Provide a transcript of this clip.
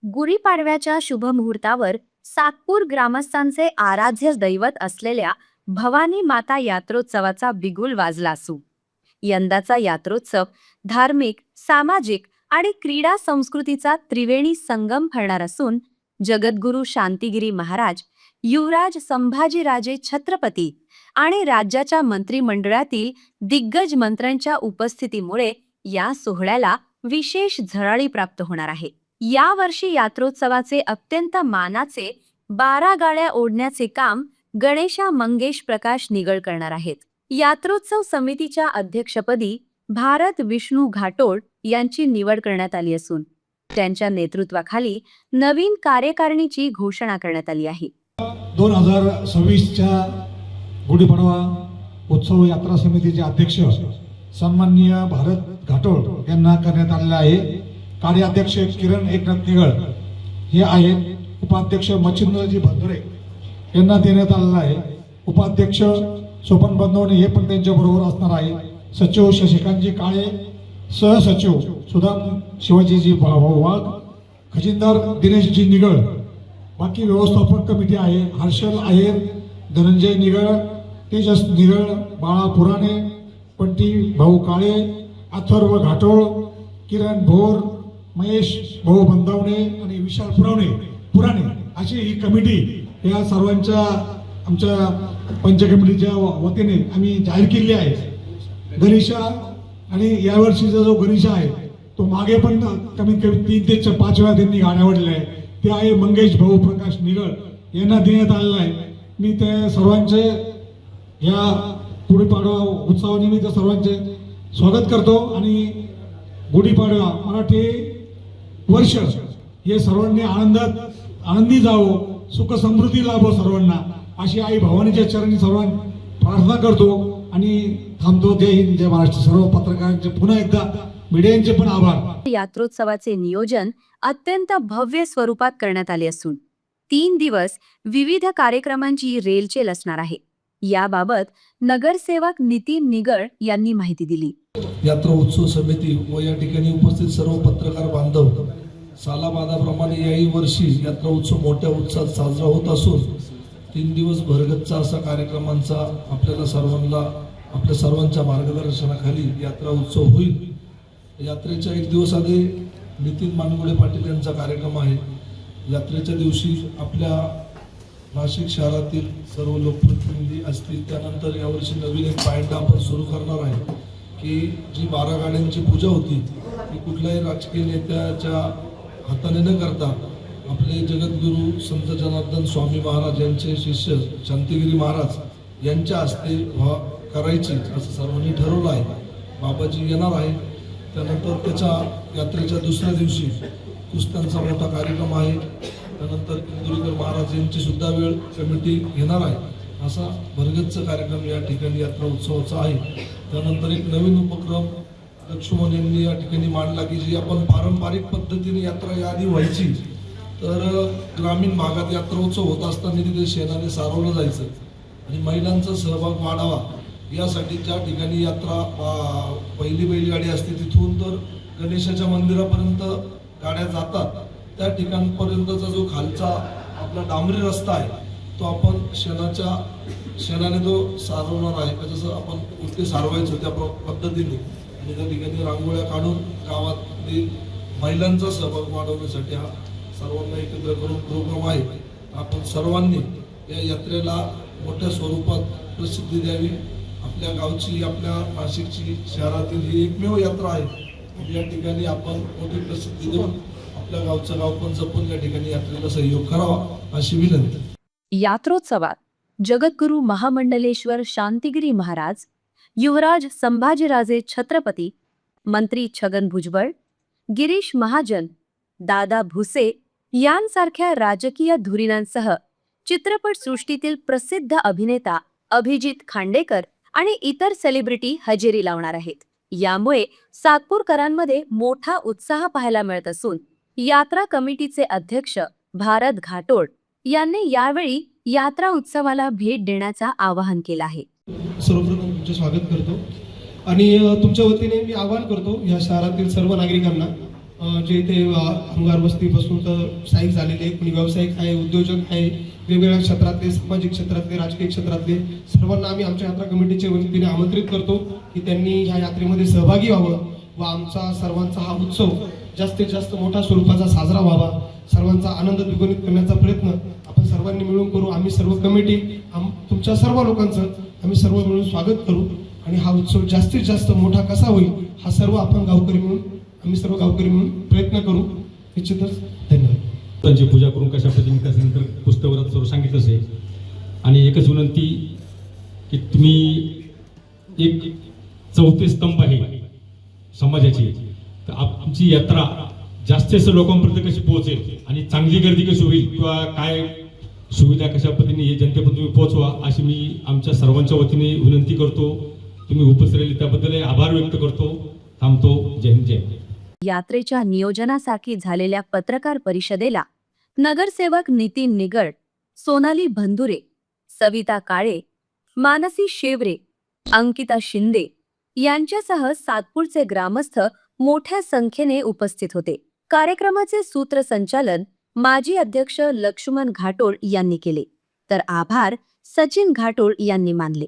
गुढीपाडव्याच्या शुभ मुहूर्तावर सातपूर ग्रामस्थांचे आराध्य दैवत असलेल्या भवानी माता यात्रोत्सवाचा बिगुल वाजला असू. यंदाचा यात्रोत्सव धार्मिक, सामाजिक आणि क्रीडा संस्कृतीचा त्रिवेणी संगम ठरणार असून जगद्गुरू शांतिगिरी महाराज, युवराज संभाजीराजे छत्रपती आणि राज्याच्या मंत्रिमंडळातील दिग्गज मंत्र्यांच्या उपस्थितीमुळे या सोहळ्याला विशेष झळाळी प्राप्त होणार आहे. या वर्षी यात्रोत्सवाचे अत्यंत मानाचे 12 गाड्या ओढण्याचे काम गणेशा मंगेश प्रकाश निगळ करणार आहेत. यात्रोत्सव समितीच्या अध्यक्षपदी भारत विष्णू घाटोळ यांची निवड करण्यात आली असून त्यांच्या नेतृत्वाखाली नवीन कार्यकारिणीची घोषणा करण्यात आली आहे. 2026च्या गुढीपाडवा उत्सव यात्रा समितीचे अध्यक्ष सन्माननीय भारत घाटोळ यांना करण्यात आलेला आहे. कार्याध्यक्ष किरण एकनाथ निगळ हे आहेत. उपाध्यक्ष मच्छिंद्रजी भंदुरे यांना देण्यात आलेला आहे. उपाध्यक्ष सोपन बंदवणे हे पण त्यांच्या बरोबर असणार आहे. सचिव शशिकांतजी काळे, सहसचिव सुदाम शिवाजीजी वाघ, खजिनदार दिनेशजी निगळ, बाकी व्यवस्थापक कमिटी आहे. हर्षल आहेर, धनंजय निगळ, तेजस निगळ, बाळा पुराणे, पंटी भाऊ काळे, अथर्व घाटोळ, किरण भोर, महेश भाऊ बंदावणे आणि विशाल पुराणे अशी ही कमिटी या सर्वांच्या आमच्या पंच कमिटीच्या वतीने आम्ही जाहीर केली आहे. गणेशा आणि यावर्षीचा जो गणेशा आहे तो मागे पण कमीत कमी 3 ते 5 वेळा त्यांनी गाड्या ओढल्या आहे. ते आहे मंगेश भाऊ प्रकाश निगळ यांना देण्यात आलेला आहे. मी ते सर्वांचे या गुढीपाडवा उत्सवानिमित्त सर्वांचे स्वागत करतो आणि गुढीपाडवा मराठी वर्ष हे सर्वांनी आनंदी जावो, सुख समृद्धी लाभो सर्वांना अशी आई भवानीच्या चरणी सर्वांना प्रार्थना करतो आणि थांबतो. जय हिंद, जय महाराष्ट्र. सर्व पत्रकारांचे पुन्हा एकदा मीडियांचे पण आभार. यात्रोत्सवाचे नियोजन अत्यंत भव्य स्वरूपात करण्यात आले असून 3 दिवस विविध कार्यक्रमांची रेलचेल असणार आहे. याबाबत नगरसेवक नितीन निगळ यांनी माहिती दिली. यात्रा उत्सव समिती व या ठिकाणी उपस्थित सर्व पत्रकार बांधव, सालाबादाप्रमाणे याही वर्षी यात्रा उत्सव मोठ्या उत्साहात साजरा होत असून 3 दिवस भरगच्च असा कार्यक्रमांचा आपल्या सर्वांच्या मार्गदर्शनाखाली यात्रा उत्सव होईल. यात्रेच्या 1 दिवस आधी नितीन मानगुळे पाटील यांचा कार्यक्रम आहे. यात्रेच्या दिवशी आपल्या नाशिक शहरातील सर्व लोकप्रतिनिधी असतील. त्यानंतर यावर्षी नवीन एक पॉईंट आपण सुरू करणार आहे की जी 12 गाड्यांची पूजा होती ती कुठल्याही राजकीय नेत्याच्या हाताने न करता आपले जगद्गुरू संत जनार्दन स्वामी महाराज यांचे शिष्य शांतिगिरी महाराज यांच्या हस्ते करायची असं सर्वांनी ठरवलं आहे. बाबाजी येणार आहे. त्यानंतर त्याच्या यात्रेच्या दुसऱ्या दिवशी कुस्त्यांचा मोठा कार्यक्रम आहे. त्यानंतर इंदुरीकर महाराज यांची सुद्धा वेळ कमिटी घेणार आहे. असा भरगच्च कार्यक्रम या ठिकाणी यात्रा उत्सवाचा आहे. त्यानंतर एक नवीन उपक्रम लक्ष्मण यांनी या ठिकाणी मांडला की जी आपण पारंपरिक पद्धतीने यात्रा याआधी व्हायची तर ग्रामीण भागात यात्रा उत्सव होत असताना तिथे शेणाने सारवलं जायचं आणि महिलांचा सहभाग वाढावा यासाठी ज्या ठिकाणी यात्रा पहिली बैलगाडी असते तिथून तर गणेशाच्या मंदिरापर्यंत गाड्या जातात त्या ठिकाणपर्यंतचा जो खालचा आपला डांबरी रस्ता आहे तो आपण शेणाने तो सारवणार आहे. जसं आपण कुठे सारवायचो त्या पद्धतीने आणि त्या ठिकाणी रांगोळ्या काढून गावातील महिलांचा सहभाग वाढवण्यासाठी हा सर्वांना एकत्र करून प्रोग्राम आहे. आपण सर्वांनी या यात्रेला मोठ्या स्वरूपात प्रसिद्धी द्यावी. आपल्या गावची, आपल्या नाशिकची, शहरातील ही एकमेव यात्रा आहे. या ठिकाणी आपण मोठी प्रसिद्धी देऊन आपल्या गावचं गाव पण जपून या ठिकाणी यात्रेला सहयोग करावा अशी विनंती. यात्रोत्सवात जगद्गुरू महामंडलेश्वर शांतिगिरी महाराज, युवराज संभाजीराजे छत्रपती, मंत्री छगन भुजबळ, गिरीश महाजन, दादा भुसे यांसारख्या राजकीय धुरीणांसह चित्रपटसृष्टीतील प्रसिद्ध अभिनेता अभिजित खांडेकर आणि इतर सेलिब्रिटी हजेरी लावणार आहेत. यामुळे सातपूरकरांमध्ये मोठा उत्साह पाहायला मिळत असून यात्रा कमिटीचे अध्यक्ष भारत घाटोळ यांनी यावेळी यात्रा उत्सवाला भेट देण्याचं आवाहन केलं आहे. सर्वप्रथम तुमचे स्वागत करतो आणि तुमच्या वतीने मी आवाहन करतो या शहरातील सर्व नागरिकांना जे इथे कामगार वस्तीपासून तर स्थायिक झालेले, कोणी व्यावसायिक आहे, उद्योजक आहे, वेगवेगळ्या क्षेत्रातले, सामाजिक क्षेत्रातले, राजकीय क्षेत्रातले सर्वांना आम्ही आमच्या यात्रा कमिटीच्या वतीने आमंत्रित करतो की त्यांनी ह्या यात्रेमध्ये सहभागी व्हावं व आमचा सर्वांचा हा उत्सव जास्तीत जास्त मोठ्या स्वरूपाचा साजरा व्हावा, सर्वांचा आनंद द्विगुणित करण्याचा प्रयत्न आपण सर्वांनी मिळून करू. आम्ही सर्व कमिटी तुमच्या सर्व लोकांचं आम्ही सर्व मिळून स्वागत करू आणि हा उत्सव जास्तीत जास्त मोठा कसा होईल हा सर्व आपण गावकरी मिळून आम्ही सर्व गावकरी मिळून प्रयत्न करू. निश्चितच धन्यवाद. त्यांची पूजा करून कशा पद्धतीने त्याच्यानंतर पुस्तकावर सर्व सांगितलंच आहे. आणि एकच विनंती की तुम्ही एक चौथे स्तंभ आहे समाजाची, तर आमची यात्रा जास्तीत जास्त लोकांपर्यंत कशी पोहोचेल आणि चांगली गर्दी कशी होईल किंवा काय सुविधा कशा पद्धतीने हे जनतेपर्यंत तुम्ही पोहोचवा अशी मी आमच्या सर्वांच्या वतीने विनंती करतो. तुम्ही उपस्थित राहिले त्याबद्दल आभार व्यक्त करतो. थांबतो. जय हिंद, जय हिंद. यात्रेच्या नियोजनासाठी झालेल्या पत्रकार परिषदेला नगरसेवक नितीन निगड, सोनाली भंदुरे, सविता काळे, मानसी शेवरे, अंकिता शिंदे यांच्यासह सातपूरचे ग्रामस्थ मोठ्या संख्येने उपस्थित होते. कार्यक्रमाचे सूत्रसंचालन माजी अध्यक्ष लक्ष्मण घाटोळ यांनी केले, तर आभार सचिन घाटोळ यांनी मानले.